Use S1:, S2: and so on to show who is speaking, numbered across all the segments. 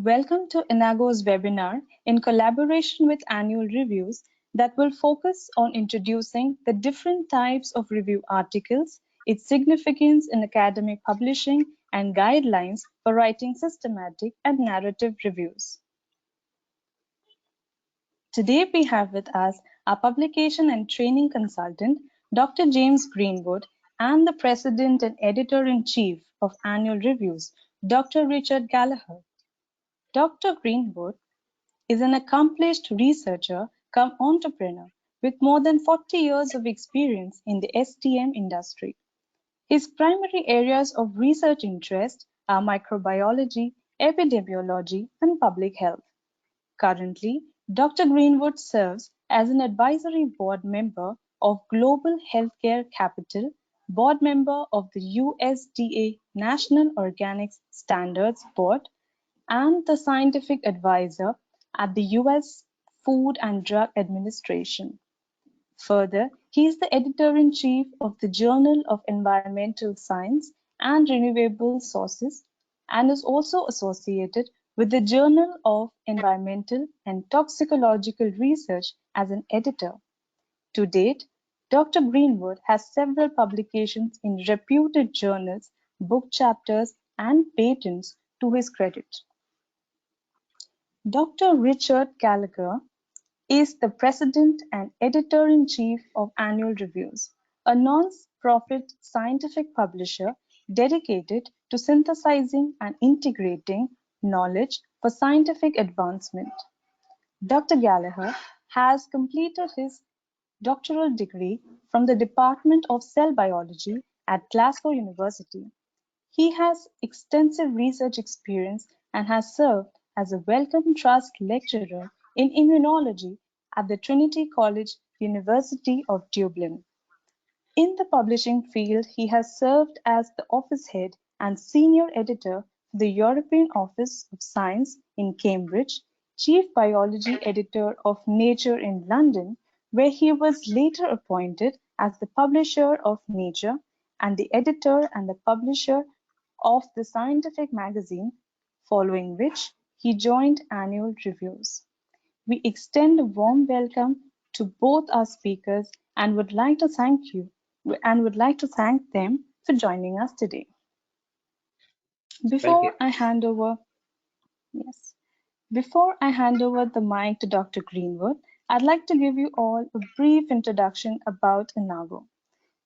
S1: Welcome to Inago's webinar in collaboration with Annual Reviews that will focus on introducing the different types of review articles, its significance in academic publishing, and guidelines for writing systematic and narrative reviews. Today we have with us our publication and training consultant, Dr. James Greenwood, and the President and Editor-in-Chief of Annual Reviews, Dr. Richard Gallagher. Dr. Greenwood is an accomplished researcher come entrepreneur with more than 40 years of experience in the STM industry. His primary areas of research interest are microbiology, epidemiology, and public health. Currently, Dr. Greenwood serves as an advisory board member of Global Healthcare Capital, board member of the USDA National Organics Standards Board, and the scientific advisor at the US Food and Drug Administration. Further, he is the editor-in-chief of the Journal of Environmental Science and Renewable Sources and is also associated with the Journal of Environmental and Toxicological Research as an editor. To date, Dr. Greenwood has several publications in reputed journals, book chapters, and patents to his credit. Dr. Richard Gallagher is the President and Editor-in-Chief of Annual Reviews, a non-profit scientific publisher dedicated to synthesizing and integrating knowledge for scientific advancement. Dr. Gallagher has completed his doctoral degree from the Department of Cell Biology at Glasgow University. He has extensive research experience and has served as a Wellcome Trust lecturer in immunology at the Trinity College, University of Dublin. In the publishing field, he has served as the office head and senior editor for the European Office of Science in Cambridge, chief biology editor of Nature in London, where he was later appointed as the publisher of Nature and the editor and the publisher of the scientific magazine, following which he joined Annual Reviews. We extend a warm welcome to both our speakers and would like to thank them for joining us today. Before I hand over the mic to Dr. Greenwood, I'd like to give you all a brief introduction about Inago.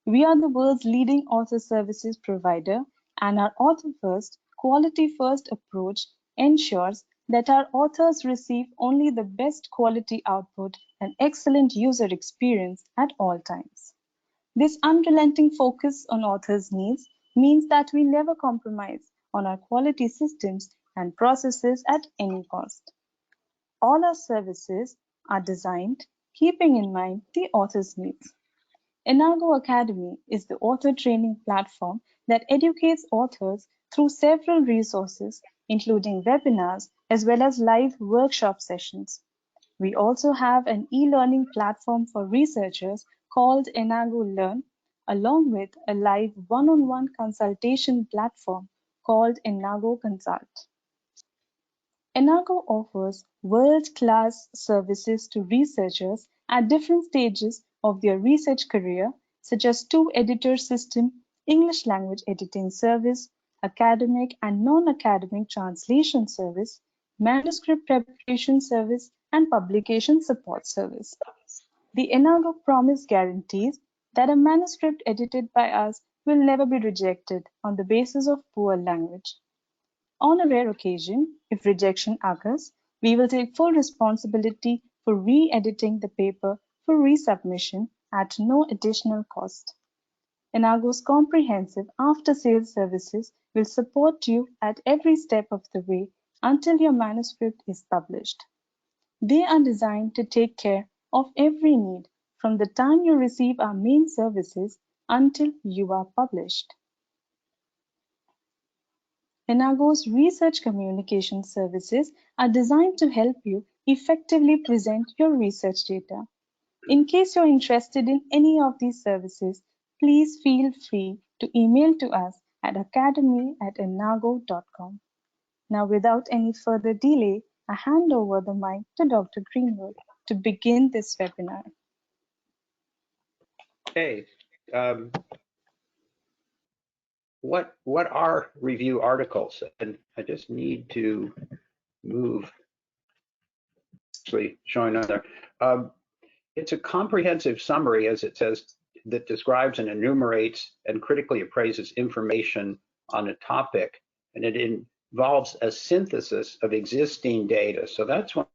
S1: We are the world's leading author services provider, and our author first, quality first approach ensures that our authors receive only the best quality output and excellent user experience at all times. This unrelenting focus on authors' needs means that we never compromise on our quality systems and processes at any cost. All our services are designed keeping in mind the author's needs. Inago Academy is the author training platform that educates authors through several resources, including webinars as well as live workshop sessions. We also have an e-learning platform for researchers called Inago Learn, along with a live one-on-one consultation platform called Inago Consult. Inago offers world-class services to researchers at different stages of their research career, such as two-editor system, English language editing service, academic and non-academic translation service, manuscript preparation service, and publication support service. The Inago promise guarantees that a manuscript edited by us will never be rejected on the basis of poor language. On a rare occasion, if rejection occurs, we will take full responsibility for re-editing the paper for resubmission at no additional cost. Inago's comprehensive after-sales services will support you at every step of the way until your manuscript is published. They are designed to take care of every need from the time you receive our main services until you are published. Inago's research communication services are designed to help you effectively present your research data. In case you're interested in any of these services, please feel free to email to us at academy@inago.com. Now, without any further delay, I hand over the mic to Dr. Greenwood to begin this webinar.
S2: Okay. What are review articles? And I just need to move, actually showing on there. It's a comprehensive summary, as it says, that describes and enumerates and critically appraises information on a topic, and it involves a synthesis of existing data. So that's one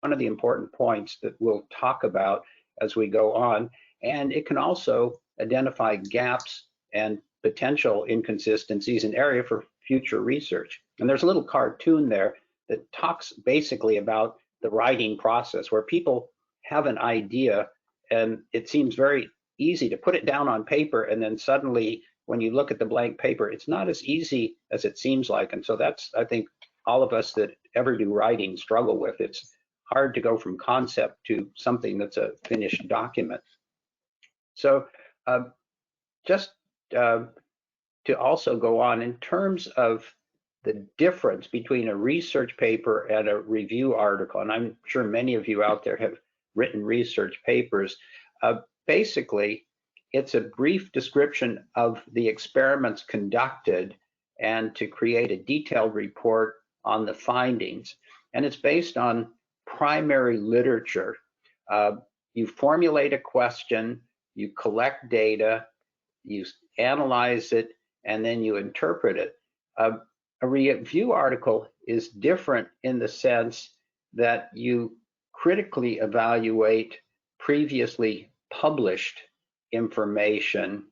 S2: of the important points that we'll talk about as we go on. And it can also identify gaps and potential inconsistencies in area for future research. And there's a little cartoon there that talks basically about the writing process, where people have an idea and it seems very easy to put it down on paper, and then suddenly when you look at the blank paper, it's not as easy as it seems like. And so that's, I think, all of us that ever do writing struggle with. It's hard to go from concept to something that's a finished document. So just to also go on, in terms of the difference between a research paper and a review article, and I'm sure many of you out there have written research papers, basically it's a brief description of the experiments conducted and to create a detailed report on the findings. And it's based on primary literature. You formulate a question, you collect data, you analyze it, and then you interpret it. A review article is different in the sense that you critically evaluate previously published information.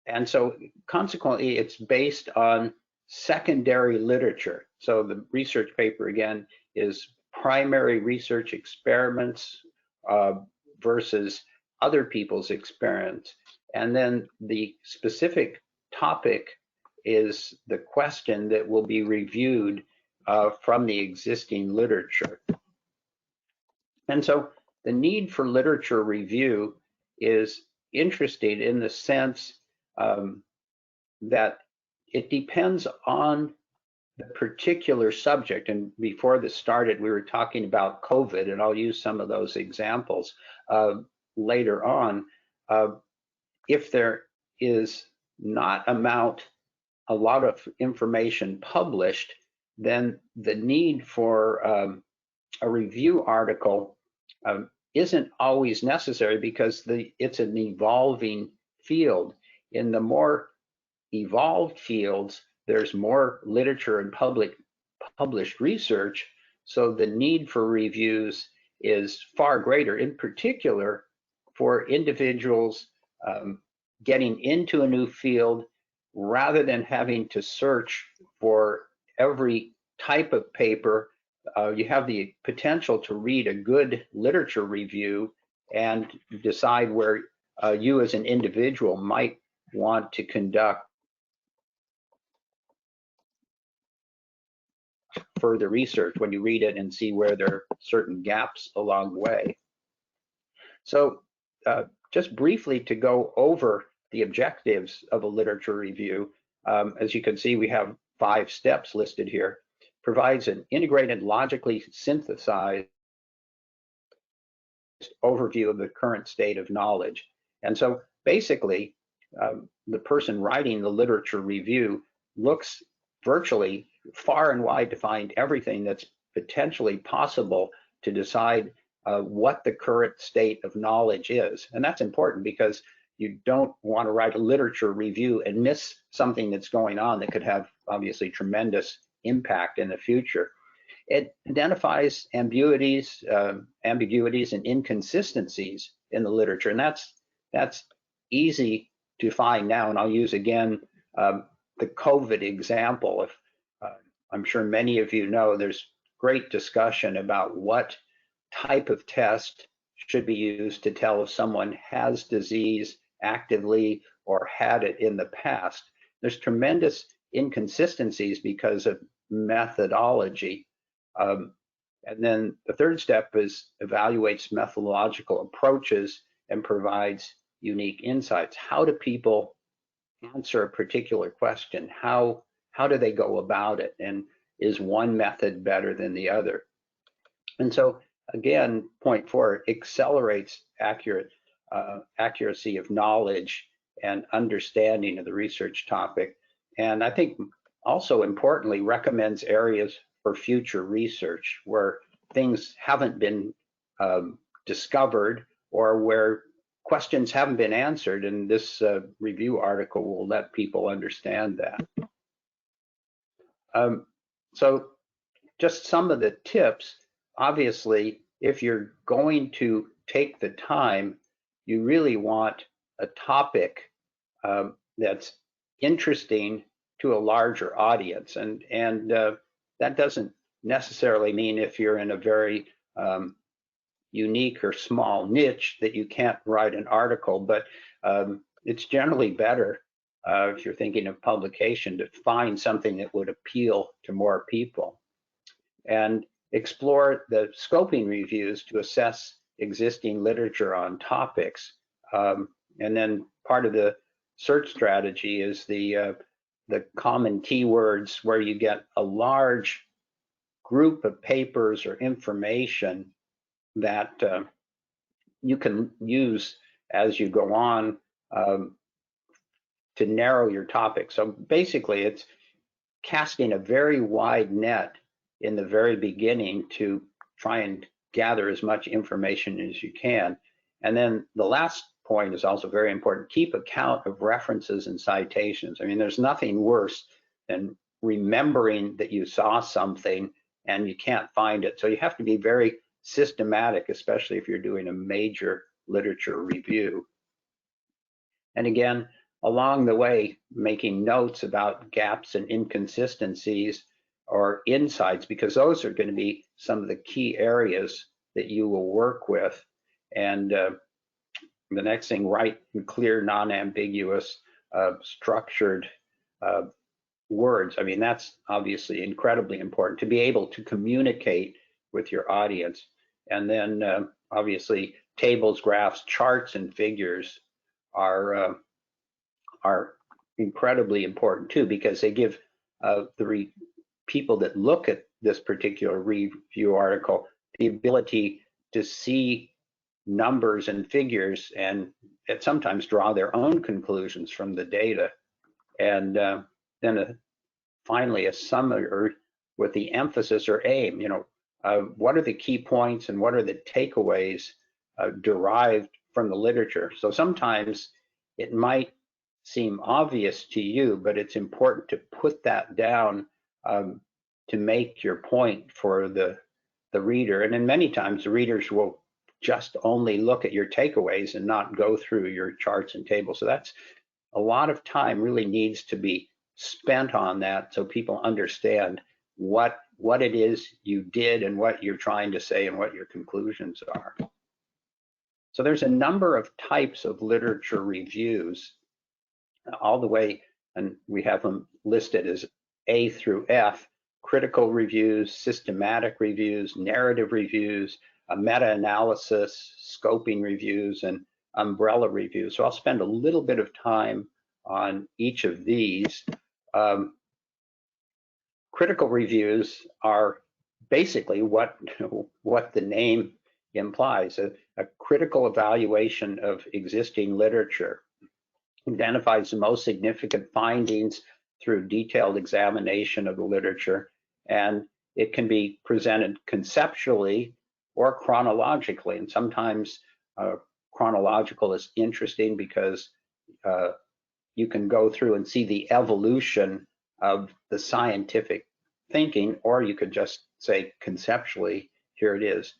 S2: And so consequently, it's based on secondary literature. So the research paper, again, is primary research experiments versus other people's experience. And then the specific topic is the question that will be reviewed from the existing literature. And so the need for literature review is interesting in the sense that it depends on the particular subject. And before this started, we were talking about COVID, and I'll use some of those examples later on. If there is not a lot of information published, then the need for a review article isn't always necessary, because it's an evolving field. In the more evolved fields, there's more literature and published research, so the need for reviews is far greater, in particular for individuals getting into a new field, rather than having to search for every type of paper. You have the potential to read a good literature review and decide where you as an individual might want to conduct further research when you read it and see where there are certain gaps along the way. So just briefly to go over the objectives of a literature review, as you can see, we have 5 steps listed here. Provides an integrated, logically synthesized overview of the current state of knowledge. And so basically, the person writing the literature review looks virtually far and wide to find everything that's potentially possible to decide what the current state of knowledge is. And that's important, because you don't want to write a literature review and miss something that's going on that could have obviously tremendous impact in the future. It identifies ambiguities and inconsistencies in the literature, and that's easy to find now. And I'll use again the COVID example. If I'm sure many of you know, there's great discussion about what type of test should be used to tell if someone has disease actively or had it in the past. There's tremendous inconsistencies because of methodology. And then the third step is evaluates methodological approaches and provides unique insights. How do people answer a particular question? How do they go about it? And is one method better than the other? And so again, point 4 accelerates accuracy of knowledge and understanding of the research topic. And I think also importantly recommends areas for future research where things haven't been discovered or where questions haven't been answered, and this review article will let people understand that. So just some of the tips. Obviously, if you're going to take the time, you really want a topic that's interesting to a larger audience. And that doesn't necessarily mean if you're in a very unique or small niche that you can't write an article, but it's generally better if you're thinking of publication to find something that would appeal to more people. And explore the scoping reviews to assess existing literature on topics. And then part of the search strategy is the common keywords, where you get a large group of papers or information that you can use as you go on to narrow your topic. So basically, it's casting a very wide net in the very beginning to try and gather as much information as you can. And then the last point is also very important. Keep account of references and citations. I mean, there's nothing worse than remembering that you saw something and you can't find it. So you have to be very systematic, especially if you're doing a major literature review. And again, along the way, making notes about gaps and inconsistencies or insights, because those are going to be some of the key areas that you will work with. And the next thing, write clear, non-ambiguous, structured words. I mean, that's obviously incredibly important to be able to communicate with your audience. And then obviously tables, graphs, charts, and figures are incredibly important too, because they give the people that look at this particular review article the ability to see numbers and figures and sometimes draw their own conclusions from the data. And then finally a summary with the emphasis or aim, what are the key points and what are the takeaways derived from the literature. So sometimes it might seem obvious to you, but it's important to put that down to make your point for the reader. And then many times the readers will just only look at your takeaways and not go through your charts and tables. So that's a lot of time really needs to be spent on that so people understand what it is you did and what you're trying to say and what your conclusions are. So there's a number of types of literature reviews all the way, and we have them listed as A through F: critical reviews, systematic reviews, narrative reviews, a meta-analysis, scoping reviews, and umbrella reviews. So I'll spend a little bit of time on each of these. Critical reviews are basically what the name implies, a critical evaluation of existing literature. Identifies the most significant findings through detailed examination of the literature, and it can be presented conceptually or chronologically. And sometimes chronological is interesting because you can go through and see the evolution of the scientific thinking, or you could just say conceptually, here it is.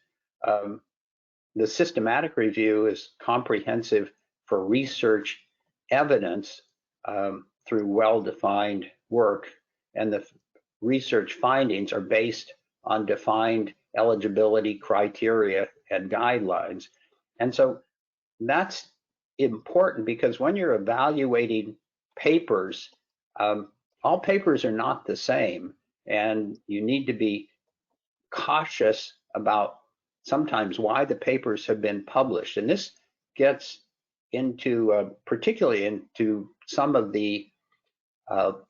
S2: The systematic review is comprehensive for research evidence through well-defined work, and the research findings are based on defined eligibility criteria and guidelines. And so that's important because when you're evaluating papers, all papers are not the same, and you need to be cautious about sometimes why the papers have been published. And this gets into particularly into some of the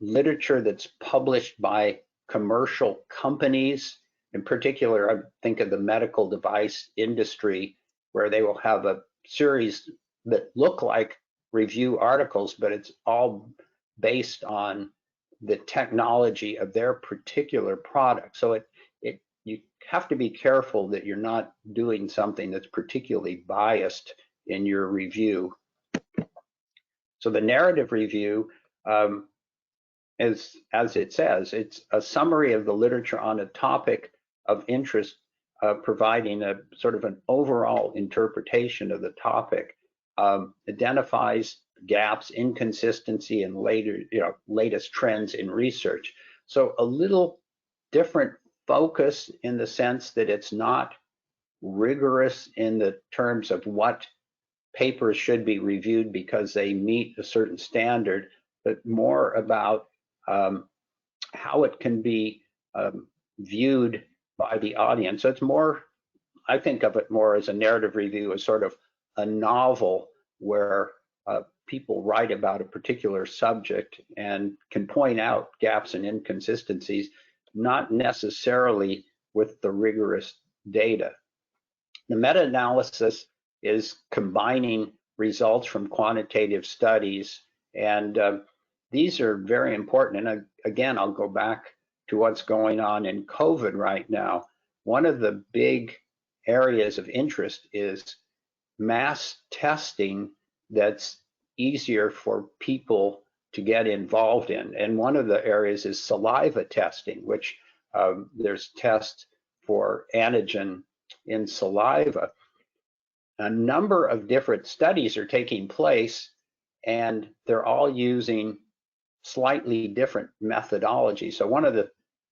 S2: literature that's published by commercial companies. In particular, I think of the medical device industry, where they will have a series that look like review articles, but it's all based on the technology of their particular product. So you have to be careful that you're not doing something that's particularly biased in your review. So the narrative review, as it says, it's a summary of the literature on a topic of interest, providing a sort of an overall interpretation of the topic, identifies gaps, inconsistency, and latest trends in research. So a little different focus in the sense that it's not rigorous in the terms of what papers should be reviewed because they meet a certain standard, but more about how it can be viewed by the audience. So it's more, I think of it more as a narrative review, as sort of a novel where people write about a particular subject and can point out gaps and inconsistencies, not necessarily with the rigorous data. The meta-analysis is combining results from quantitative studies, and these are very important. And again, I'll go back to what's going on in COVID right now. One of the big areas of interest is mass testing that's easier for people to get involved in. And one of the areas is saliva testing, which there's tests for antigen in saliva. A number of different studies are taking place, and they're all using slightly different methodology. So one of the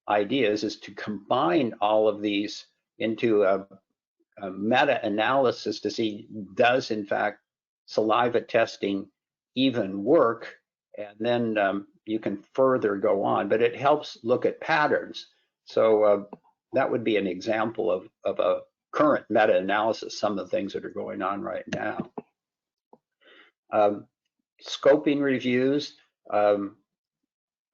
S2: ideas is to combine all of these into a meta-analysis to see, does in fact saliva testing even work? And then you can further go on, but it helps look at patterns. So that would be an example of a current meta-analysis, some of the things that are going on right now. Scoping reviews,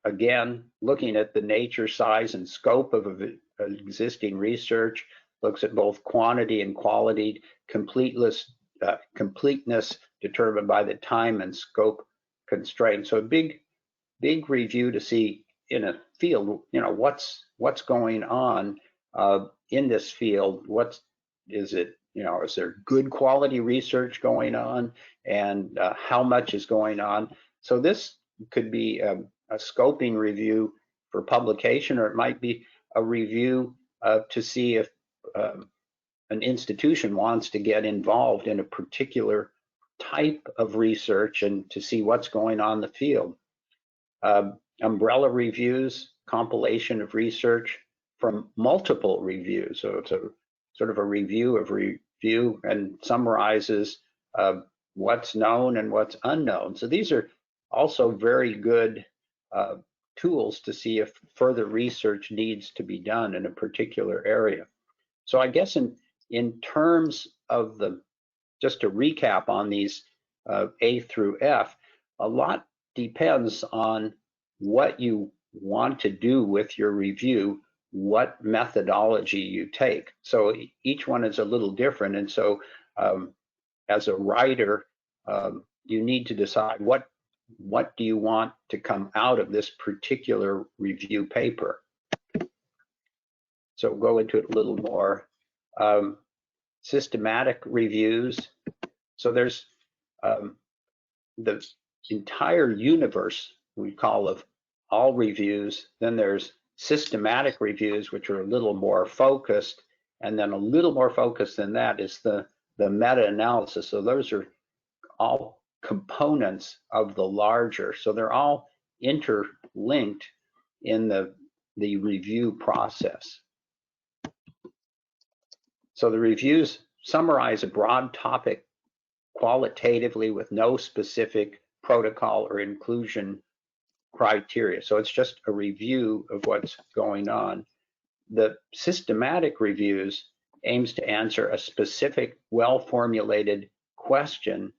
S2: again, looking at the nature, size, and scope of existing research, looks at both quantity and quality, completeness determined by the time and scope constraints. So a big review to see in a field, what's going on in this field. What is it? Is there good quality research going on, and how much is going on? So this could be a scoping review for publication, or it might be a review to see if an institution wants to get involved in a particular type of research and to see what's going on in the field. Umbrella reviews, compilation of research from multiple reviews. So it's a sort of a review of review and summarizes what's known and what's unknown. So these are also very good tools to see if further research needs to be done in a particular area. So I guess in terms of just to recap on these A through F, a lot depends on what you want to do with your review, what methodology you take. So each one is a little different. And so as a writer, you need to decide what do you want to come out of this particular review paper. So we'll go into it a little more. Systematic reviews. So there's the entire universe, we call, of all reviews. Then there's systematic reviews, which are a little more focused, and then a little more focused than that is the meta-analysis. So those are all components of the larger. So they're all interlinked in the review process. So the reviews summarize a broad topic qualitatively with no specific protocol or inclusion criteria. So it's just a review of what's going on. The systematic reviews aims to answer a specific, well-formulated question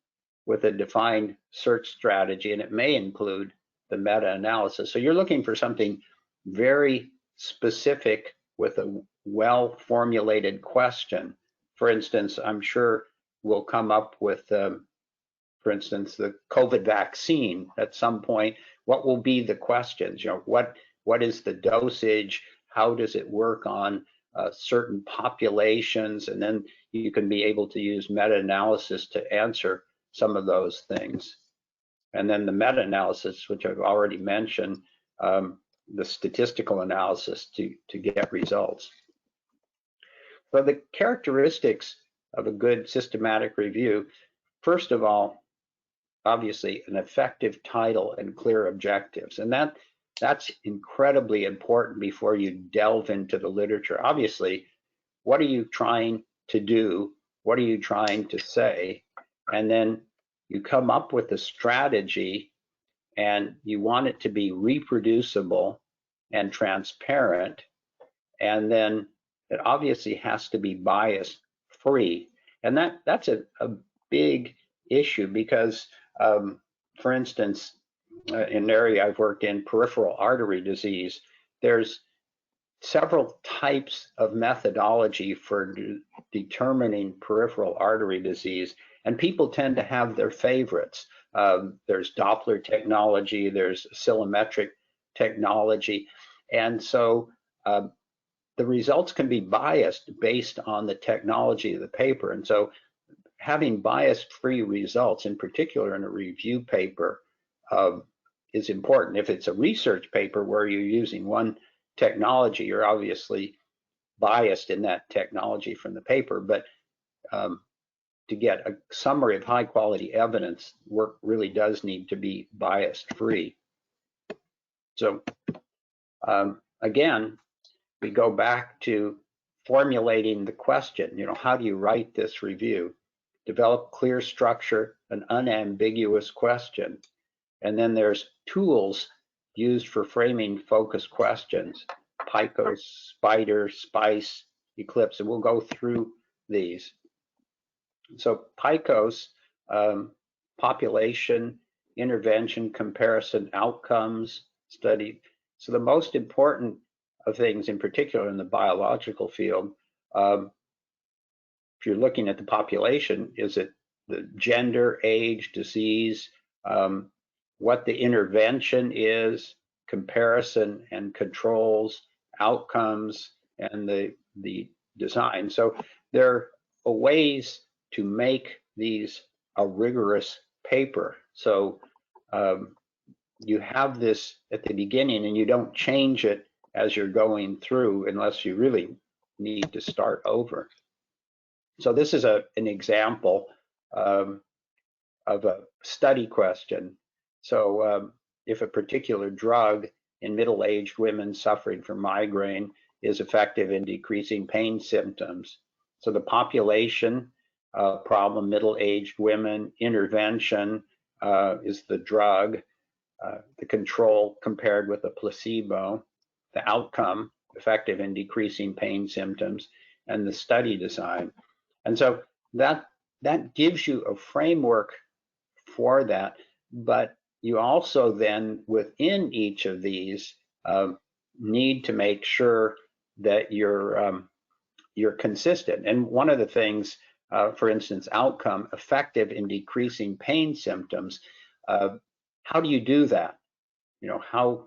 S2: with a defined search strategy, and it may include the meta-analysis. So you're looking for something very specific with a well-formulated question. For instance, I'm sure we'll come up with, for instance, the COVID vaccine at some point. What will be the questions? You know, what is the dosage? How does it work on certain populations? And then you can be able to use meta-analysis to answer some of those things. And then the meta-analysis, which I've already mentioned, the statistical analysis to get results. So the characteristics of a good systematic review, first of all, obviously an effective title and clear objectives. And that's incredibly important before you delve into the literature. Obviously, what are you trying to do? What are you trying to say? And then you come up with a strategy, and you want it to be reproducible and transparent. And then it obviously has to be bias free. And that's a big issue because, for instance, in an area I've worked in, peripheral artery disease, there's several types of methodology for determining peripheral artery disease, and people tend to have their favorites. There's Doppler technology, there's oscillometric technology, and so the results can be biased based on the technology of the paper. And so having bias-free results, in particular in a review paper, is important. If it's a research paper where you're using one technology, you're obviously biased in that technology from the paper, but to get a summary of high quality evidence, work really does need to be biased free. So again, we go back to formulating the question, you know, how do you write this review? Develop clear structure, an unambiguous question. And then there's tools used for framing focused questions, PICOS, SPIDER, SPICE, ECLIPSE, and we'll go through these. So PICOS, population, intervention, comparison, outcomes, study. So the most important of things, in particular in the biological field, if you're looking at the population, is it the gender, age, disease, what the intervention is, comparison and controls, outcomes, and the design. So there are ways to make these a rigorous paper. So you have this at the beginning and you don't change it as you're going through unless you really need to start over. So this is an example of a study question. So if a particular drug in middle-aged women suffering from migraine is effective in decreasing pain symptoms. So the population problem, middle-aged women, intervention is the drug, the control compared with a placebo, the outcome, effective in decreasing pain symptoms, and the study design. And so that gives you a framework for that, but you also then within each of these need to make sure that you're consistent. And one of the things, for instance, outcome, effective in decreasing pain symptoms, how do you do that? You know, how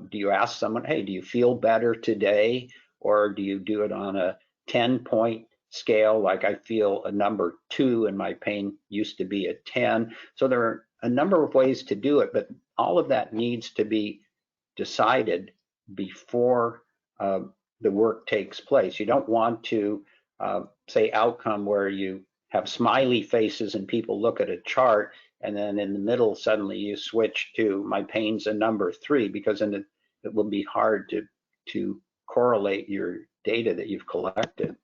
S2: do you ask someone, hey, do you feel better today? Or do you do it on a 10-point scale, like I feel a number 2 and my pain used to be a 10? So there are a number of ways to do it, but all of that needs to be decided before the work takes place. You don't want to say outcome where you have smiley faces and people look at a chart and then in the middle suddenly you switch to my pain's a number 3, because then it will be hard to correlate your data that you've collected.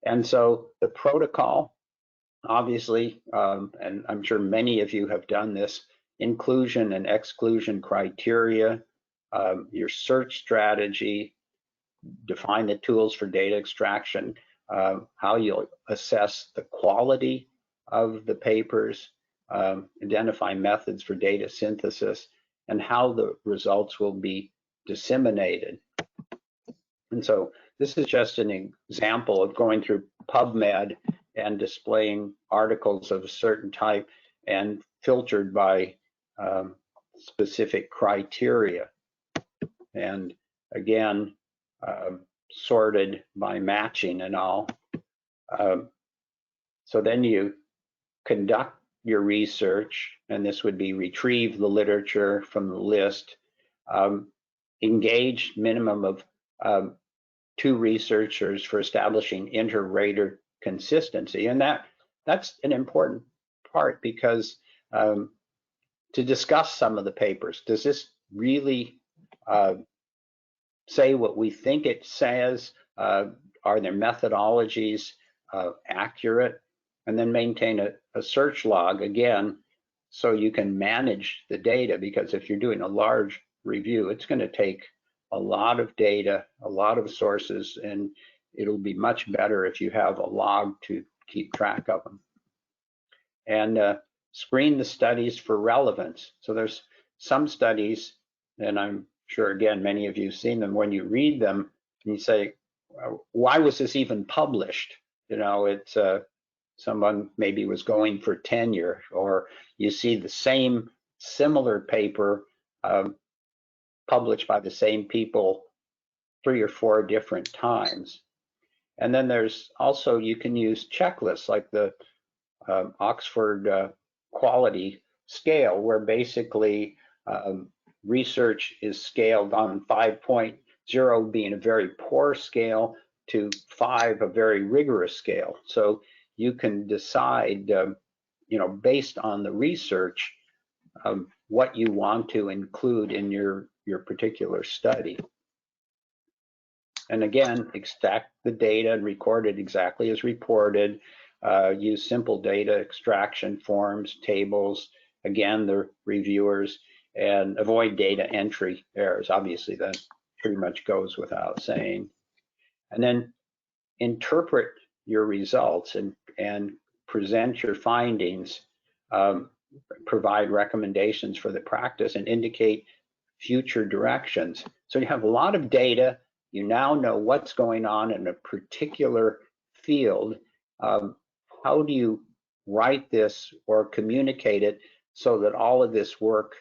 S2: And so the protocol, obviously, and I'm sure many of you have done this, inclusion and exclusion criteria, your search strategy, define the tools for data extraction, how you'll assess the quality of the papers, identify methods for data synthesis, and how the results will be disseminated. And so this is just an example of going through PubMed and displaying articles of a certain type and filtered by specific criteria. And again, sorted by matching and all. So then you conduct your research, and this would be retrieve the literature from the list, engage minimum of 2 researchers for establishing inter-rater consistency. And that's an important part, because to discuss some of the papers, does this really say what we think it says? Are their methodologies accurate? And then maintain a search log, again, so you can manage the data, because if you're doing a large review, it's going to take a lot of data, a lot of sources, and it'll be much better if you have a log to keep track of them. And screen the studies for relevance. So there's some studies, and I'm sure, again, many of you have seen them, when you read them, and you say, why was this even published? You know, it's someone maybe was going for tenure, or you see the same similar paper published by the same people 3 or 4 different times. And then there's also, you can use checklists like the Oxford quality scale, where basically research is scaled on 5.0 being a very poor scale to 5 a very rigorous scale. So you can decide, you know, based on the research, what you want to include in your particular study. And again, extract the data and record it exactly as reported. Use simple data extraction forms, tables, again, the reviewers, and avoid data entry errors. Obviously, that pretty much goes without saying. And then interpret your results and present your findings, provide recommendations for the practice, and indicate future directions. So you have a lot of data. You now know what's going on in a particular field. How do you write this or communicate it so that all of this work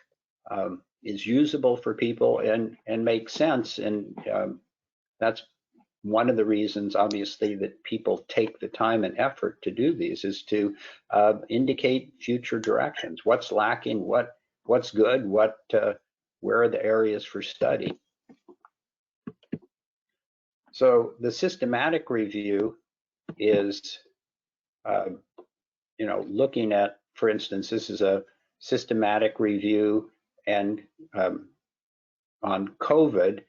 S2: is usable for people and makes sense? And that's one of the reasons, obviously, that people take the time and effort to do these, is to indicate future directions. What's lacking? What's good? Where are the areas for study? So the systematic review is, you know, looking at, for instance, this is a systematic review, and on COVID,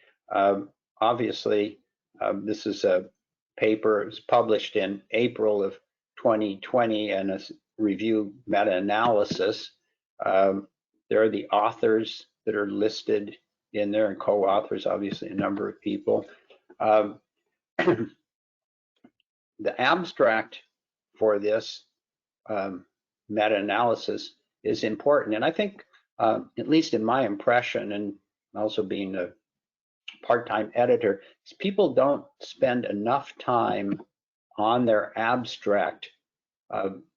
S2: obviously, this is a paper. It was published in April of 2020, and a review meta-analysis. There are the authors that are listed in there, and co-authors, obviously, a number of people. The abstract for this meta-analysis is important, and I think, at least in my impression, and also being a part-time editor, is people don't spend enough time on their abstract.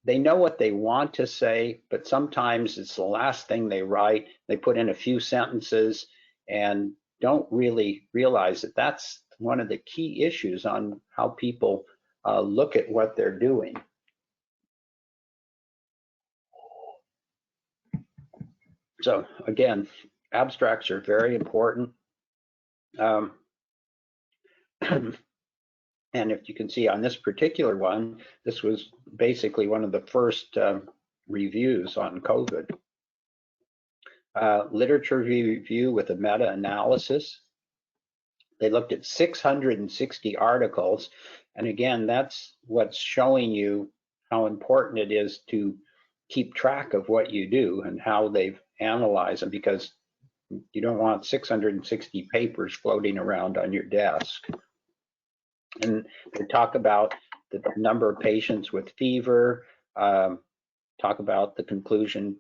S2: They know what they want to say, but sometimes it's the last thing they write. They put in a few sentences and don't really realize that that's one of the key issues on how people look at what they're doing. So again, abstracts are very important. And if you can see on this particular one, this was basically one of the first reviews on COVID. Literature review with a meta-analysis. They looked at 660 articles. And again, that's what's showing you how important it is to keep track of what you do and how they've analyzed them, because you don't want 660 papers floating around on your desk. And they talk about the number of patients with fever, talk about the conclusion,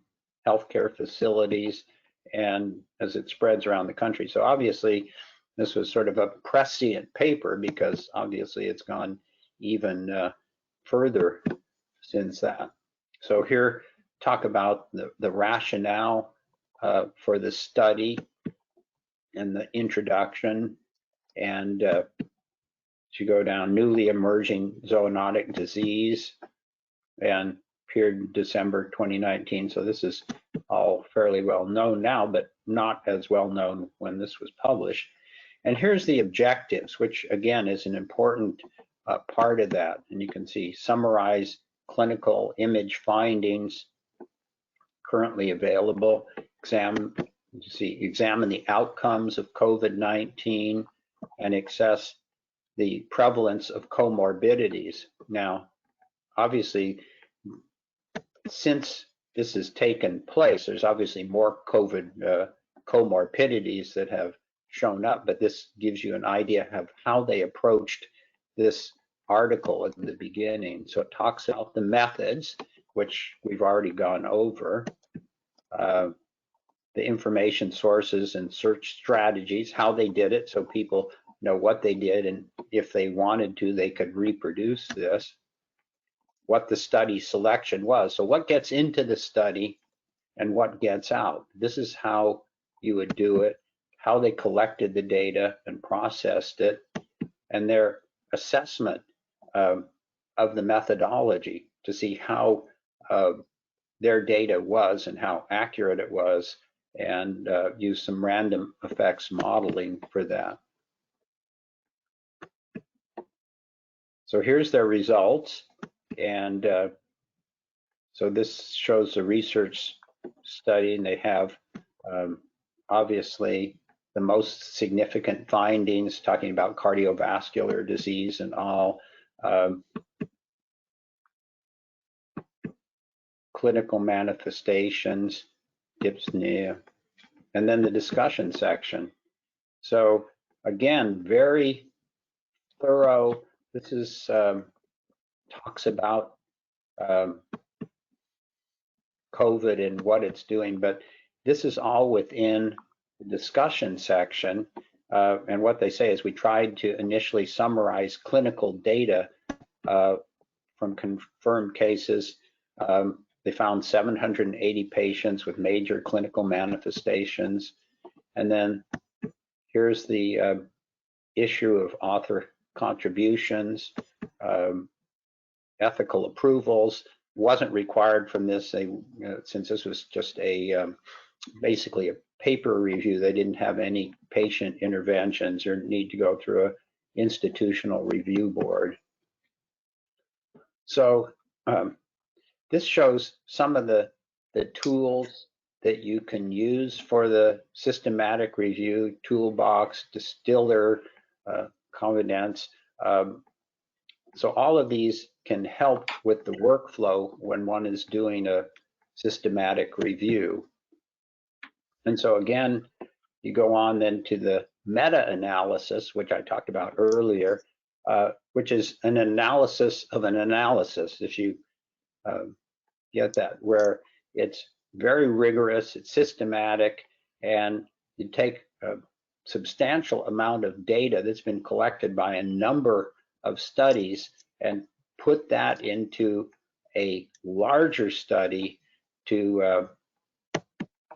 S2: healthcare facilities, and as it spreads around the country. So obviously, This was sort of a prescient paper because obviously it's gone even further since that. So here, talk about the rationale for the study and the introduction, and you go down newly emerging zoonotic disease and appeared in December 2019. So this is all fairly well known now, but not as well known when this was published. And here's the objectives, which again is an important part of that. And you can see summarize clinical image findings currently available, examine the outcomes of COVID-19 and assess the prevalence of comorbidities. Now, obviously, since this has taken place, there's obviously more COVID comorbidities that have shown up, but this gives you an idea of how they approached this article at the beginning. So it talks about the methods, which we've already gone over, the information sources and search strategies, how they did it, so people know what they did, and if they wanted to, they could reproduce this, what the study selection was. So what gets into the study and what gets out. This is how you would do it, how they collected the data and processed it, and their assessment of the methodology to see how their data was and how accurate it was, and use some random effects modeling for that. So here's their results, and so this shows the research study, and they have obviously the most significant findings, talking about cardiovascular disease and all, clinical manifestations, dyspnea, and then the discussion section. So again, very thorough. This is talks about COVID and what it's doing, but this is all within the discussion section. And what they say is we tried to initially summarize clinical data from confirmed cases. They found 780 patients with major clinical manifestations. And then here's the issue of author contributions, ethical approvals. Wasn't required from this. They, since this was just a basically a paper review, they didn't have any patient interventions or need to go through an institutional review board. So this shows some of the tools that you can use for the systematic review toolbox, distiller, condense. So all of these can help with the workflow when one is doing a systematic review. And so again, you go on then to the meta-analysis, which I talked about earlier, which is an analysis of an analysis, if you get that, where it's very rigorous, it's systematic, and you take a substantial amount of data that's been collected by a number of studies and put that into a larger study to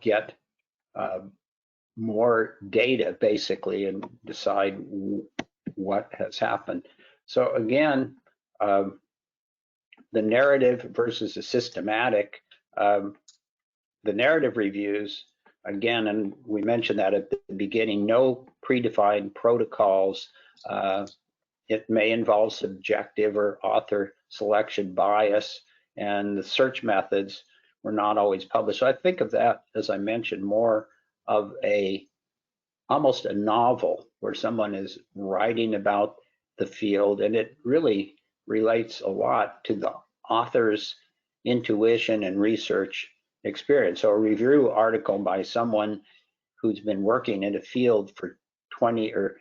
S2: get more data, basically, and decide what has happened. So again, the narrative versus the systematic, the narrative reviews, again, and we mentioned that at the beginning, no predefined protocols. It may involve subjective or author selection bias, and the search methods were not always published. So I think of that, as I mentioned, more of almost a novel where someone is writing about the field, and it really relates a lot to the author's intuition and research experience. So a review article by someone who's been working in a field for 20 or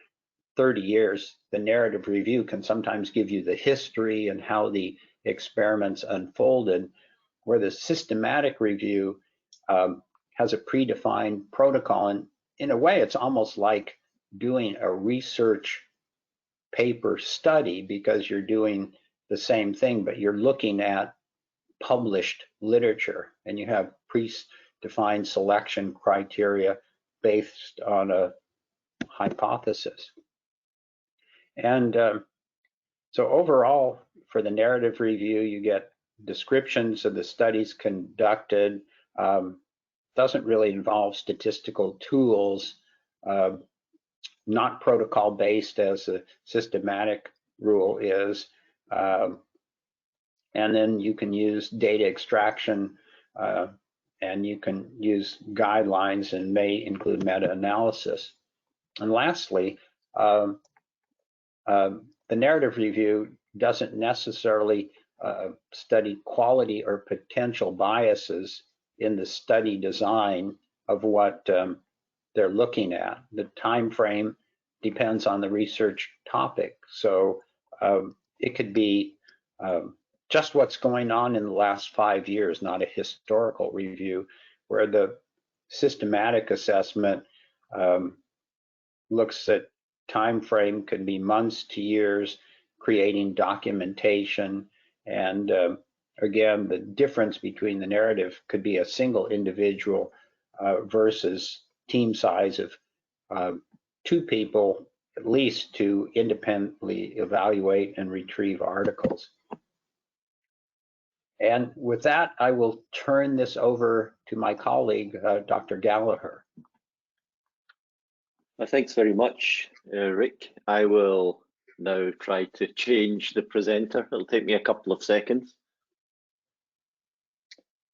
S2: 30 years, the narrative review can sometimes give you the history and how the experiments unfolded, where the systematic review has a predefined protocol. And in a way, it's almost like doing a research paper study because you're doing the same thing, but you're looking at published literature and you have predefined selection criteria based on a hypothesis. And so overall, for the narrative review, you get descriptions of the studies conducted. Doesn't really involve statistical tools, not protocol based as a systematic rule is. And then you can use data extraction and you can use guidelines and may include meta-analysis. And lastly, the narrative review doesn't necessarily study quality or potential biases in the study design of what they're looking at. The time frame depends on the research topic. So it could be just what's going on in the last 5 years, not a historical review, where the systematic assessment looks at time frame, could be months to years, creating documentation. And again, the difference between the narrative could be a single individual versus team size of 2 people, at least, to independently evaluate and retrieve articles. And with that, I will turn this over to my colleague, Dr. Gallagher.
S3: Thanks very much, Rick. I will now try to change the presenter. It'll take me a couple of seconds.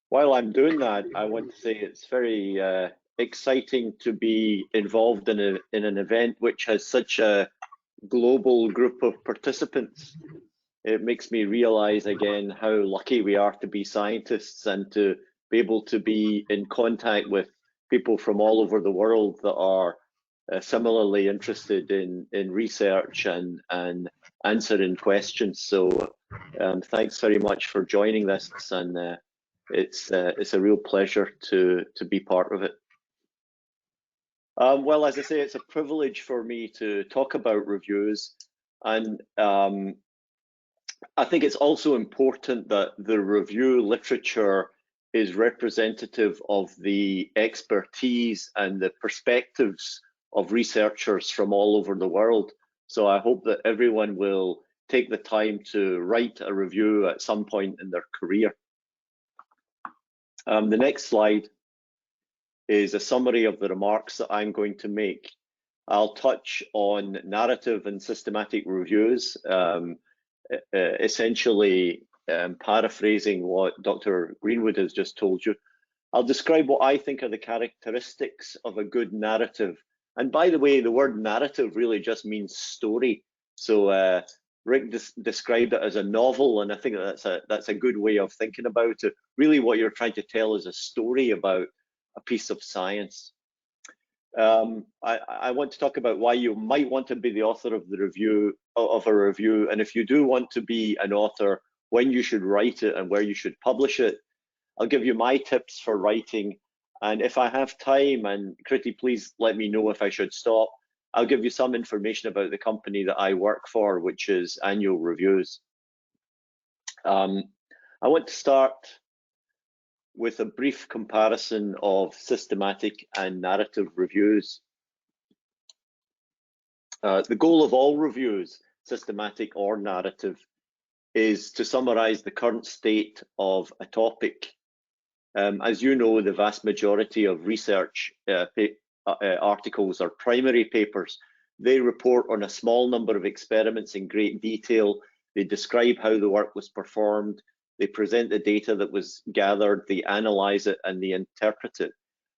S3: While I'm doing that, I want to say it's very exciting to be involved in an event which has such a global group of participants. It makes me realize again how lucky we are to be scientists and to be able to be in contact with people from all over the world that are similarly interested in research and answering questions. So thanks very much for joining this, and it's a real pleasure to be part of it. Well, as I say, it's a privilege for me to talk about reviews, and I think it's also important that the review literature is representative of the expertise and the perspectives of researchers from all over the world. So I hope that everyone will take the time to write a review at some point in their career. The next slide is a summary of the remarks that I'm going to make. I'll touch on narrative and systematic reviews, essentially paraphrasing what Dr. Greenwood has just told you. I'll describe what I think are the characteristics of a good narrative. And by the way, the word narrative really just means story. So Rick described it as a novel, and I think that's a good way of thinking about it. Really what you're trying to tell is a story about a piece of science. I want to talk about why you might want to be the author of the review, and if you do want to be an author, when you should write it and where you should publish it. I'll give you my tips for writing, and if I have time, and Kriti, please let me know if I should stop, I'll give you some information about the company that I work for, which is Annual Reviews. I want to start with a brief comparison of systematic and narrative reviews. The goal of all reviews, systematic or narrative, is to summarize the current state of a topic. As you know, the vast majority of research articles are primary papers. They report on a small number of experiments in great detail. They describe how the work was performed. They present the data that was gathered, they analyze it, and they interpret it.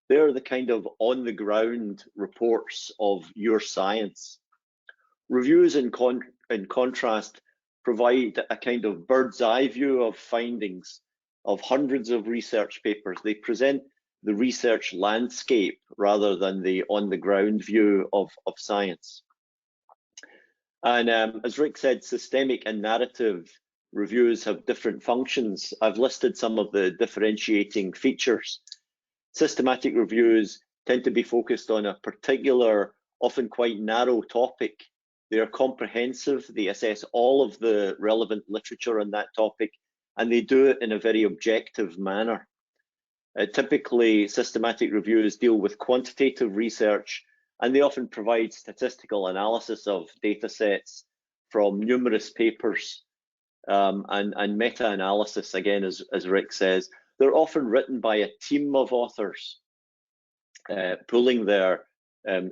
S3: They're the kind of on-the-ground reports of your science. Reviews, in contrast, provide a kind of bird's eye view of findings of hundreds of research papers. They present the research landscape rather than the on-the-ground view of science. And as Rick said, systemic and narrative reviews have different functions. I've listed some of the differentiating features. Systematic reviews tend to be focused on a particular often quite narrow topic. They are comprehensive, they assess all of the relevant literature on that topic, and they do it in a very objective manner. Typically, systematic reviews deal with quantitative research, and they often provide statistical analysis of data sets from numerous papers and meta-analysis, again, as Rick says. They're often written by a team of authors, pooling their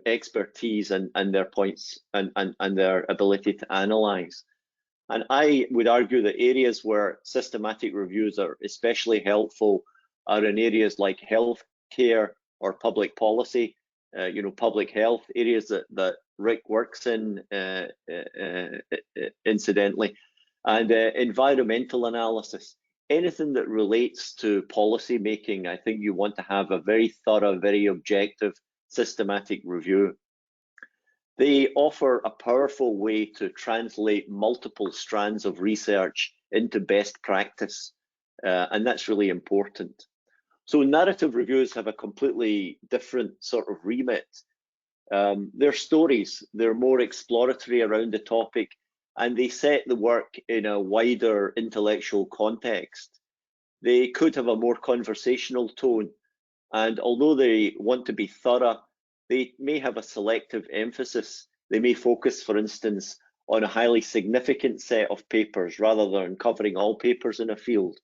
S3: expertise and their points and their ability to analyze. And I would argue that areas where systematic reviews are especially helpful are in areas like healthcare or public policy, public health, areas that Rick works in, incidentally, and environmental analysis. Anything that relates to policy making, I think you want to have a very thorough, very objective, systematic review. They offer a powerful way to translate multiple strands of research into best practice, and that's really important. So narrative reviews have a completely different sort of remit. They're stories, they're more exploratory around the topic, and they set the work in a wider intellectual context. They could have a more conversational tone, and although they want to be thorough, they may have a selective emphasis. They may focus, for instance, on a highly significant set of papers rather than covering all papers in a field.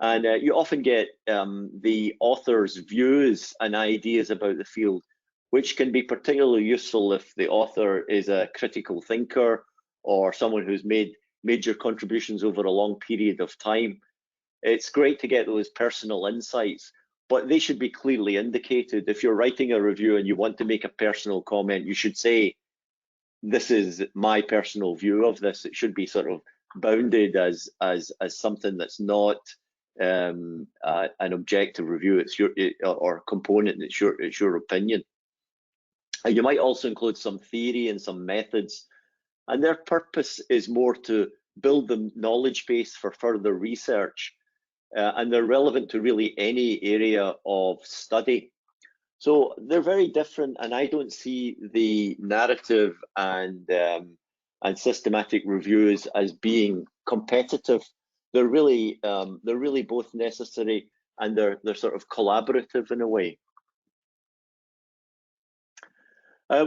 S3: And you often get the author's views and ideas about the field, which can be particularly useful if the author is a critical thinker or someone who's made major contributions over a long period of time. It's great to get those personal insights, but they should be clearly indicated. If you're writing a review and you want to make a personal comment, you should say, this is my personal view of this. It should be sort of bounded as something that's not an objective review. It's your or component. It's your opinion. You might also include some theory and some methods, and their purpose is more to build the knowledge base for further research, and they're relevant to really any area of study. So they're very different, and I don't see the narrative and systematic reviews as being competitive. They're really both necessary, and they're sort of collaborative in a way.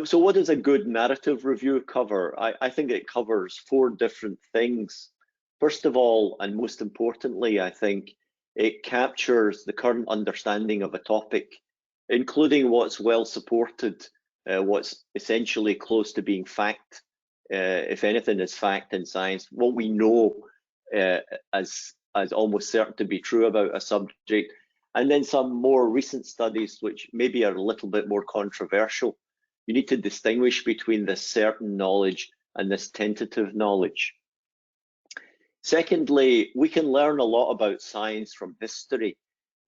S3: So what does a good narrative review cover? I think it covers 4 different things. First of all, and most importantly, I think it captures the current understanding of a topic, including what's well supported, what's essentially close to being fact, if anything is fact in science, what we know as almost certain to be true about a subject, and then some more recent studies which maybe are a little bit more controversial. You need to distinguish between this certain knowledge and this tentative knowledge. Secondly, we can learn a lot about science from history.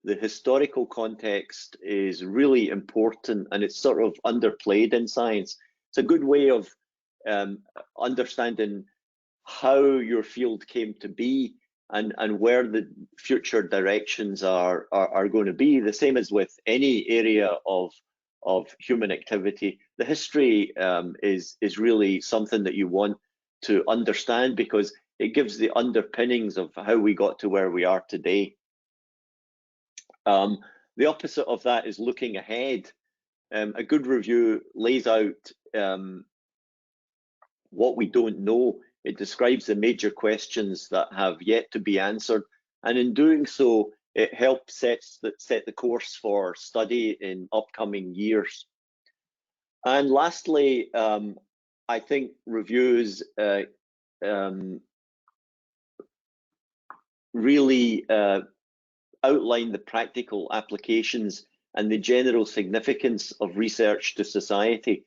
S3: The historical context is really important, and it's sort of underplayed in science. It's a good way of understanding how your field came to be and where the future directions are going to be. The same as with any area of human activity. The history is really something that you want to understand because it gives the underpinnings of how we got to where we are today. The opposite of that is looking ahead. A good review lays out what we don't know. It describes the major questions that have yet to be answered, and in doing so, it helps set the course for study in upcoming years. And lastly, I think reviews really outline the practical applications and the general significance of research to society.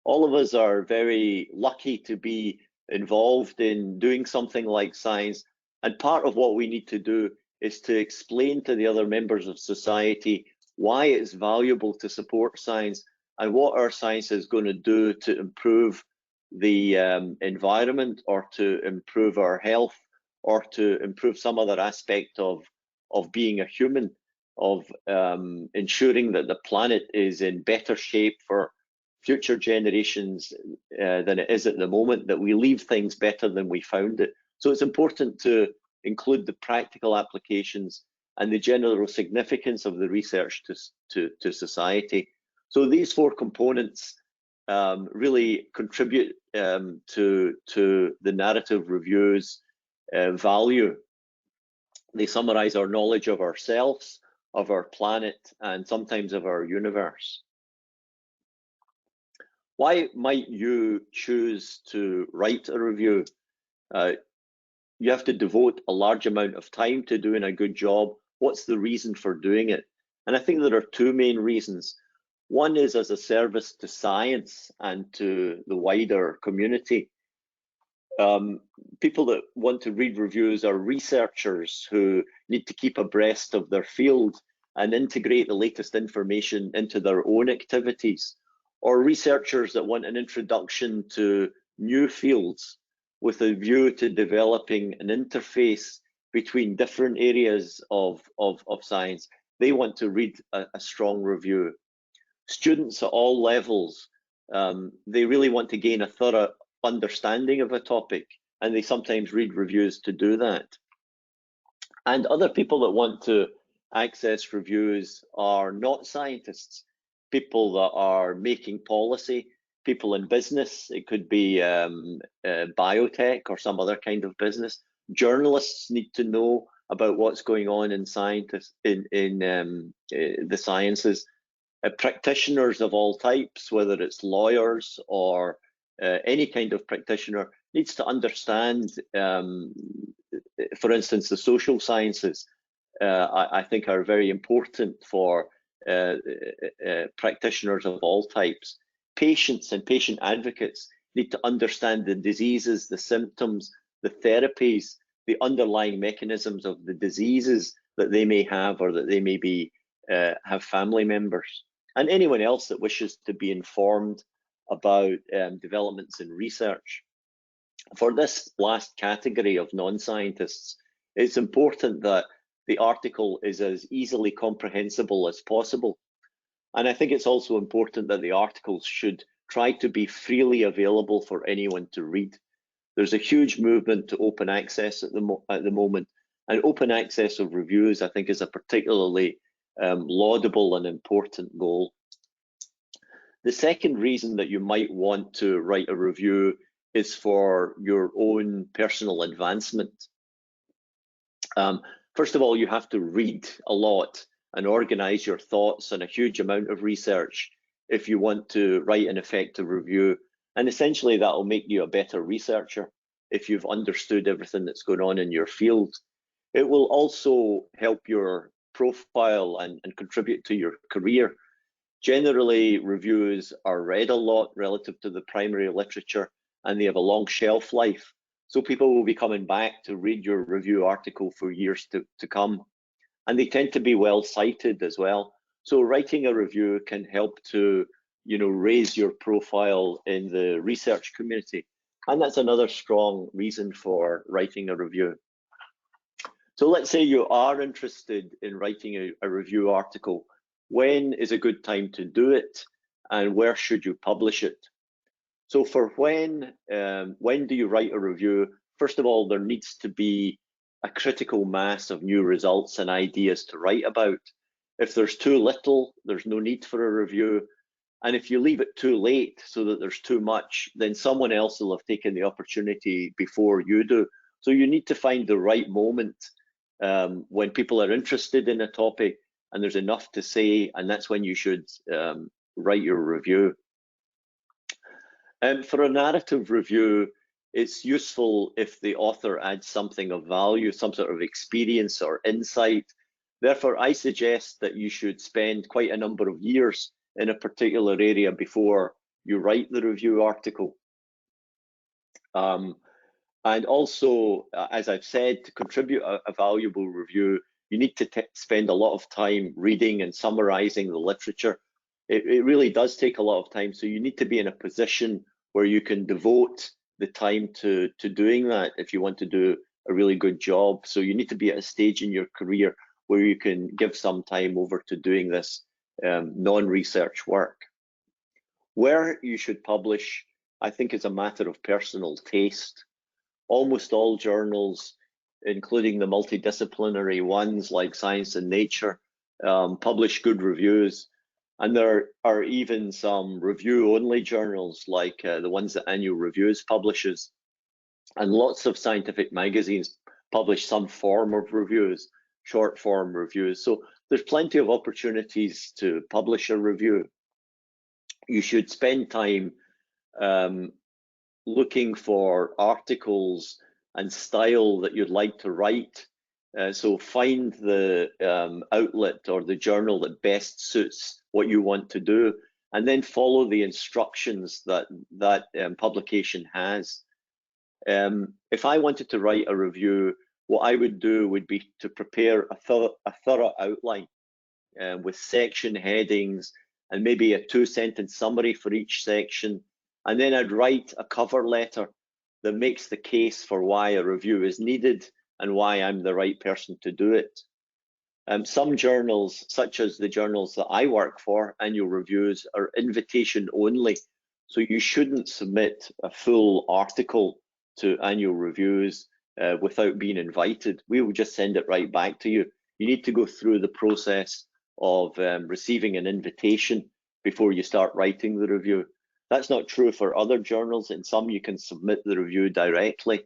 S3: All of us are very lucky to be involved in doing something like science, and part of what we need to do is to explain to the other members of society why it's valuable to support science and what our science is going to do to improve the environment, or to improve our health, or to improve some other aspect of being a human, of ensuring that the planet is in better shape for future generations than it is at the moment, that we leave things better than we found it. So it's important to include the practical applications and the general significance of the research to society. So these 4 components really contribute to the narrative review's value. They summarize our knowledge of ourselves, of our planet, and sometimes of our universe. Why might you choose to write a review? You have to devote a large amount of time to doing a good job. What's the reason for doing it? And I think there are 2 main reasons. One is as a service to science and to the wider community. People that want to read reviews are researchers who need to keep abreast of their field and integrate the latest information into their own activities, or researchers that want an introduction to new fields with a view to developing an interface between different areas of science. They want to read a strong review. Students at all levels, they really want to gain a thorough understanding of a topic, and they sometimes read reviews to do that. And other people that want to access reviews are not scientists, people that are making policy, people in business. It could be biotech or some other kind of business. Journalists need to know about what's going on in the sciences. Practitioners of all types, whether it's lawyers or any kind of practitioner, needs to understand, for instance, the social sciences, I think are very important for practitioners of all types. Patients and patient advocates need to understand the diseases, the symptoms, the therapies, the underlying mechanisms of the diseases that they may have, or that they may be have family members. And anyone else that wishes to be informed about developments in research. For this last category of non-scientists, it's important that the article is as easily comprehensible as possible. And I think it's also important that the articles should try to be freely available for anyone to read. There's a huge movement to open access at the moment, and open access of reviews, I think, is a particularly laudable and important goal. The second reason that you might want to write a review is for your own personal advancement. First of all, you have to read a lot and organize your thoughts on a huge amount of research if you want to write an effective review. And essentially that will make you a better researcher if you've understood everything that's going on in your field. It will also help your profile and contribute to your career. Generally, reviews are read a lot relative to the primary literature, and they have a long shelf life. So people will be coming back to read your review article for years to come. And they tend to be well cited as well. So writing a review can help to, raise your profile in the research community. And that's another strong reason for writing a review. So let's say you are interested in writing a review article. When is a good time to do it, and where should you publish it? So for when do you write a review? First of all, there needs to be a critical mass of new results and ideas to write about. If there's too little, there's no need for a review. And if you leave it too late so that there's too much, then someone else will have taken the opportunity before you do. So you need to find the right moment when people are interested in a topic and there's enough to say, and that's when you should write your review. For a narrative review, it's useful if the author adds something of value, some sort of experience or insight. Therefore, I suggest that you should spend quite a number of years in a particular area before you write the review article. And also, as I've said, to contribute a valuable review, you need to spend a lot of time reading and summarizing the literature. It really does take a lot of time, so you need to be in a position where you can devote the time to doing that if you want to do a really good job. So you need to be at a stage in your career where you can give some time over to doing this non-research work. Where you should publish, I think, is a matter of personal taste. Almost all journals, including the multidisciplinary ones like Science and Nature, publish good reviews. And there are even some review-only journals like the ones that Annual Reviews publishes. And lots of scientific magazines publish some form of reviews, short form reviews. So there's plenty of opportunities to publish a review. You should spend time looking for articles and style that you'd like to write. So find the outlet or the journal that best suits what you want to do, and then follow the instructions that publication has. If I wanted to write a review, what I would do would be to prepare a thorough outline with section headings and maybe a 2-sentence summary for each section. And then I'd write a cover letter that makes the case for why a review is needed and why I'm the right person to do it. Some journals, such as the journals that I work for, Annual Reviews, are invitation only. So you shouldn't submit a full article to Annual Reviews without being invited. We will just send it right back to you. You need to go through the process of receiving an invitation before you start writing the review. That's not true for other journals. In some, you can submit the review directly,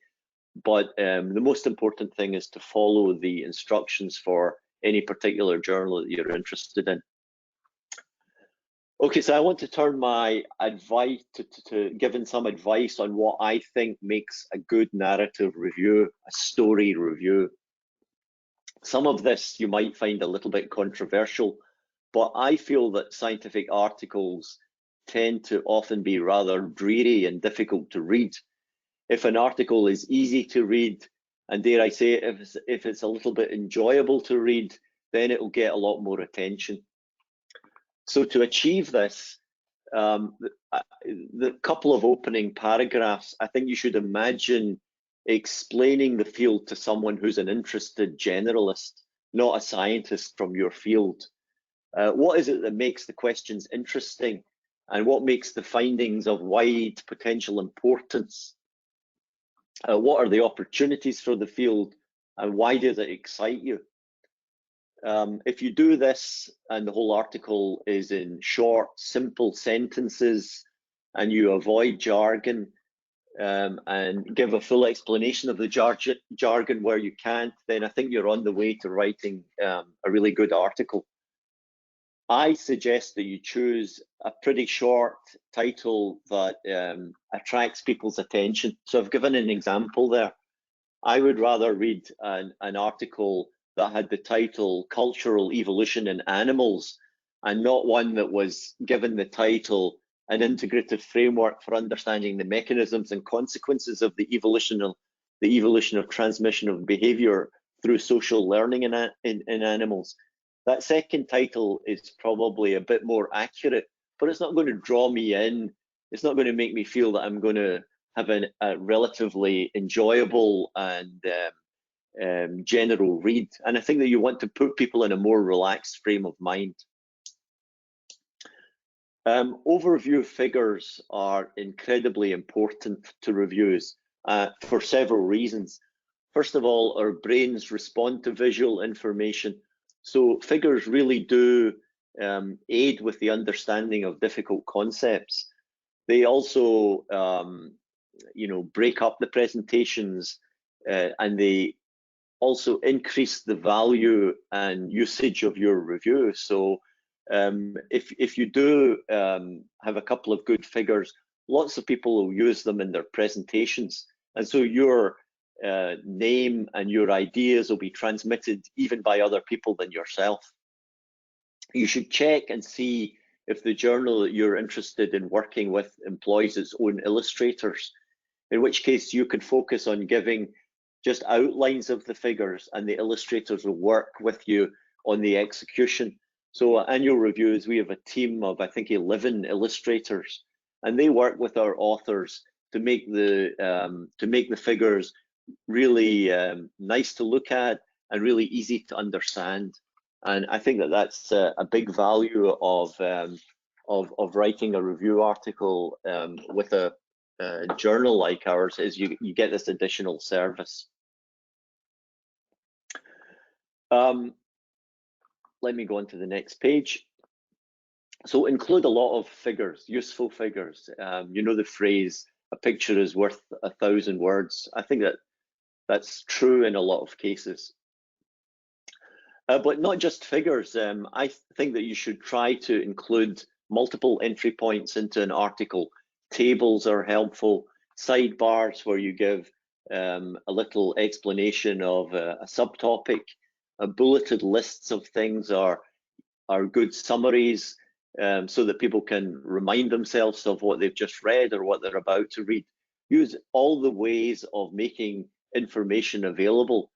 S3: but the most important thing is to follow the instructions for any particular journal that you're interested in. Okay, so I want to turn my advice to giving some advice on what I think makes a good narrative review, a story review. Some of this you might find a little bit controversial, but I feel that scientific articles tend to often be rather dreary and difficult to read. If an article is easy to read, and dare I say, if it's a little bit enjoyable to read, then it will get a lot more attention. So to achieve this, the couple of opening paragraphs, I think you should imagine explaining the field to someone who's an interested generalist, not a scientist from your field. What is it that makes the questions interesting, and what makes the findings of wide potential importance? What are the opportunities for the field, and why does it excite you? If you do this and the whole article is in short, simple sentences, and you avoid jargon and give a full explanation of the jargon where you can't, then I think you're on the way to writing a really good article. I suggest that you choose a pretty short title that attracts people's attention. So I've given an example there. I would rather read an article that had the title Cultural Evolution in Animals, and not one that was given the title An Integrative Framework for Understanding the Mechanisms and Consequences of the Evolution of Transmission of Behavior through Social Learning in Animals. That second title is probably a bit more accurate, but it's not going to draw me in. It's not going to make me feel that I'm going to have a relatively enjoyable and general read. And I think that you want to put people in a more relaxed frame of mind. Overview figures are incredibly important to reviews for several reasons. First of all, our brains respond to visual information. So figures really do aid with the understanding of difficult concepts. They also, break up the presentations and they also increase the value and usage of your review. So if you do have a couple of good figures, lots of people will use them in their presentations. And so your name and your ideas will be transmitted even by other people than yourself. You should check and see if the journal that you're interested in working with employs its own illustrators, in which case you could focus on giving just outlines of the figures and the illustrators will work with you on the execution. So at Annual Reviews, we have a team of, I think, 11 illustrators, and they work with our authors to make the figures really nice to look at and really easy to understand. And I think that that's a big value of of writing a review article with a journal like ours is you get this additional service. Let me go on to the next page. So include a lot of figures, useful figures. You know the phrase, a picture is worth 1,000 words. I think that's true in a lot of cases. But not just figures. I think that you should try to include multiple entry points into an article. Tables are helpful, sidebars where you give a little explanation of a subtopic. Bulleted lists of things are good summaries, so that people can remind themselves of what they've just read or what they're about to read. Use all the ways of making information available.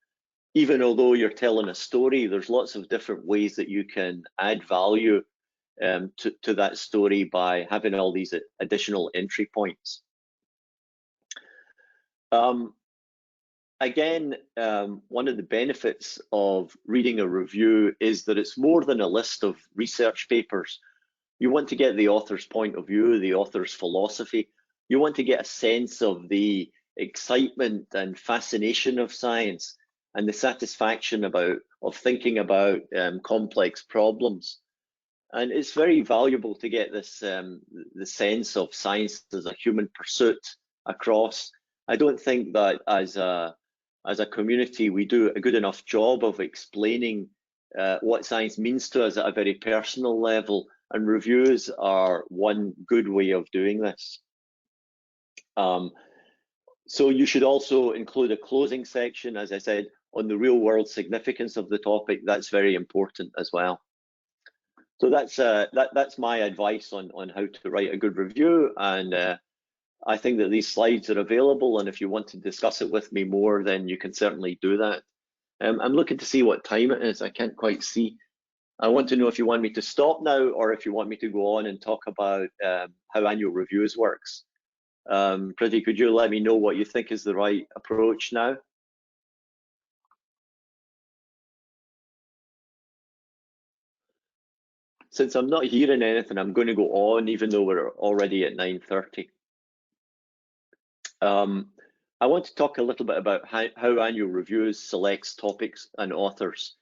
S3: Even although you're telling a story, there's lots of different ways that you can add value to that story by having all these additional entry points. Again, one of the benefits of reading a review is that it's more than a list of research papers. You want to get the author's point of view, the author's philosophy. You want to get a sense of the excitement and fascination of science and the satisfaction of thinking about complex problems. And it's very valuable to get this the sense of science as a human pursuit across. I don't think that as a community we do a good enough job of explaining what science means to us at a very personal level, and reviews are one good way of doing this. So you should also include a closing section, as I said, on the real world significance of the topic. That's very important as well. So that's my advice on how to write a good review, and I think that these slides are available, and if you want to discuss it with me more, then you can certainly do that. I'm looking to see what time it is. I can't quite see. I want to know if you want me to stop now or if you want me to go on and talk about how annual reviews works. Priti, could you let me know what you think is the right approach now? Since I'm not hearing anything, I'm going to go on even though we're already at 9:30. I want to talk a little bit about how annual reviews selects topics and authors.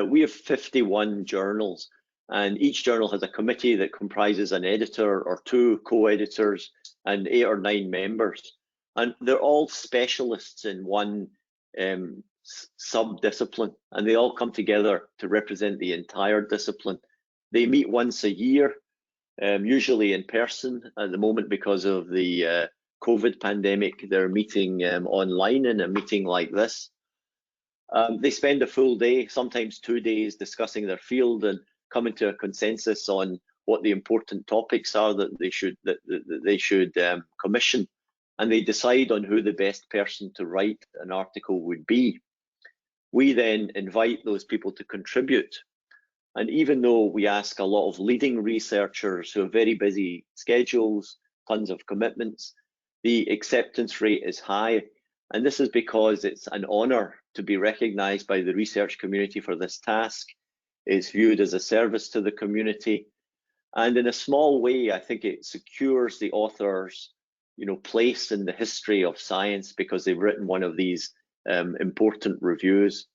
S3: We have 51 journals, and each journal has a committee that comprises an editor or 2 co-editors and 8 or 9 members. And they're all specialists in one sub-discipline, and they all come together to represent the entire discipline. They meet once a year, usually in person. At the moment, because of the COVID pandemic, they're meeting online in a meeting like this. They spend a full day, sometimes 2 days, discussing their field and coming to a consensus on what the important topics are that they should commission, and they decide on who the best person to write an article would be. We then invite those people to contribute, and even though we ask a lot of leading researchers who have very busy schedules, tons of commitments, the acceptance rate is high, and this is because it's an honor to be recognized by the research community for this task. It's viewed as a service to the community, and in a small way, I think it secures the author's, place in the history of science because they've written one of these important reviews.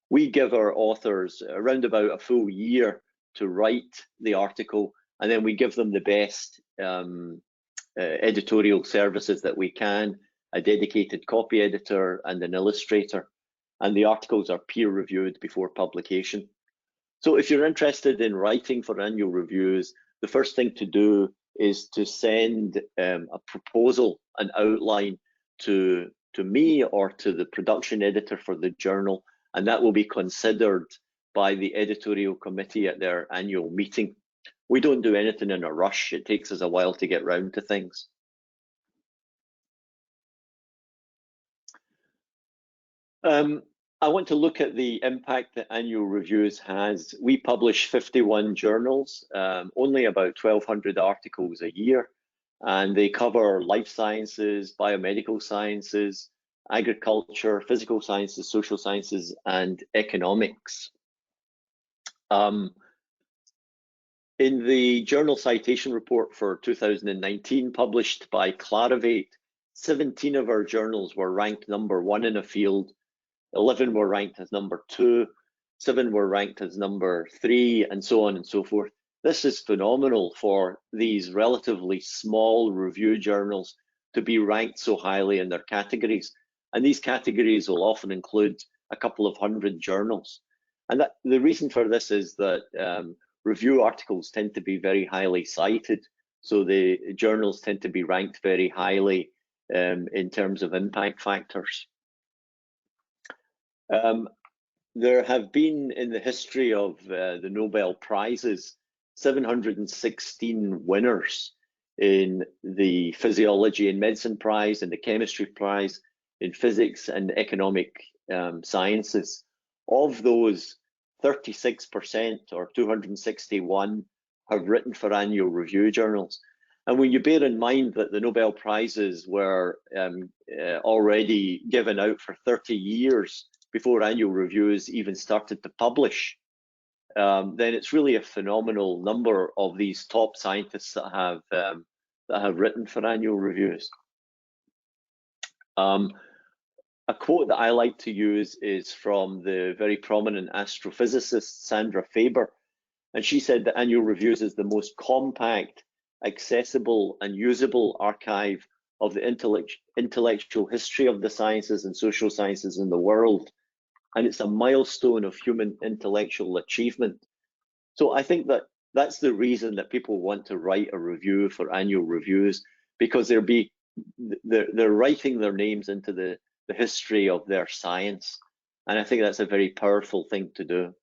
S3: We give our authors around about a full year to write the article, and then we give them the best editorial services that we can, a dedicated copy editor and an illustrator, and the articles are peer reviewed before publication. So if you're interested in writing for annual reviews, the first thing to do is to send a proposal, an outline to me or to the production editor for the journal, and that will be considered by the editorial committee at their annual meeting. We don't do anything in a rush. It takes us a while to get round to things. I want to look at the impact that annual reviews has. We publish 51 journals, only about 1,200 articles a year, and they cover life sciences, biomedical sciences, agriculture, physical sciences, social sciences, and economics. In the journal citation report for 2019, published by Clarivate, 17 of our journals were ranked #1 in a field, 11 were ranked as #2, 7 were ranked as #3, and so on and so forth. This is phenomenal for these relatively small review journals to be ranked so highly in their categories. And these categories will often include a couple of hundred journals. And the reason for this is that review articles tend to be very highly cited. So the journals tend to be ranked very highly in terms of impact factors. There have been, in the history of the Nobel Prizes, 716 winners in the Physiology and Medicine Prize, in the Chemistry Prize, in Physics and Economic Sciences. Of those, 36% or 261 have written for annual review journals. And when you bear in mind that the Nobel Prizes were already given out for 30 years before annual reviews even started to publish, then it's really a phenomenal number of these top scientists that have written for annual reviews. A quote that I like to use is from the very prominent astrophysicist Sandra Faber, and she said that annual reviews is the most compact, accessible, and usable archive of the intellectual history of the sciences and social sciences in the world, and it's a milestone of human intellectual achievement. So I think that that's the reason that people want to write a review for annual reviews, because they're writing their names into the history of their science, and I think that's a very powerful thing to do.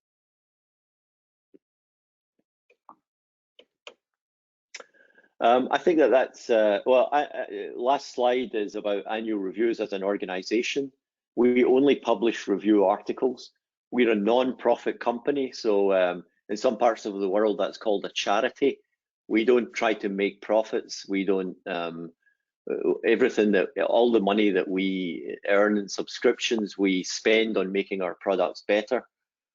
S3: I think that's last slide is about annual reviews as an organization. We only publish review articles. We're a non-profit company, so in some parts of the world that's called a charity. We don't try to make profits. We don't all the money that we earn in subscriptions, we spend on making our products better.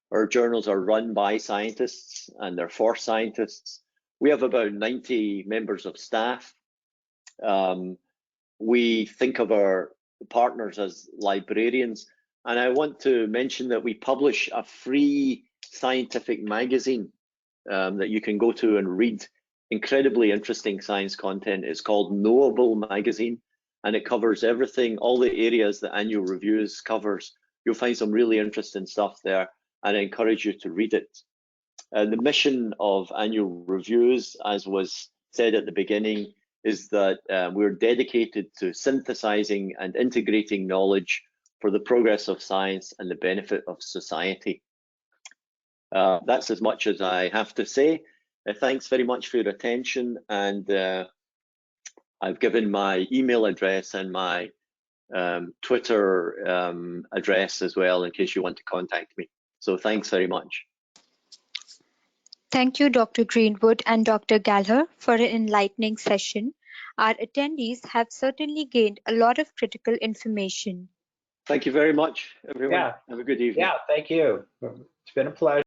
S3: Our journals are run by scientists and they're for scientists. We have about 90 members of staff. We think of our partners as librarians. And I want to mention that we publish a free scientific magazine that you can go to and read incredibly interesting science content. It's called Knowable Magazine, and it covers everything, all the areas that annual reviews covers. You'll find some really interesting stuff there, and I encourage you to read it. The mission of annual reviews, as was said at the beginning, is that we're dedicated to synthesizing and integrating knowledge for the progress of science and the benefit of society. That's as much as I have to say. Thanks very much for your attention, and I've given my email address and my Twitter address as well in case you want to contact me. So thanks very much.
S4: Thank you, Dr. Greenwood and Dr. Gallagher, for an enlightening session. Our attendees have certainly gained a lot of critical information.
S3: Thank you very much, everyone.
S2: Yeah.
S3: Have a good evening.
S2: Yeah, thank you. It's been a pleasure.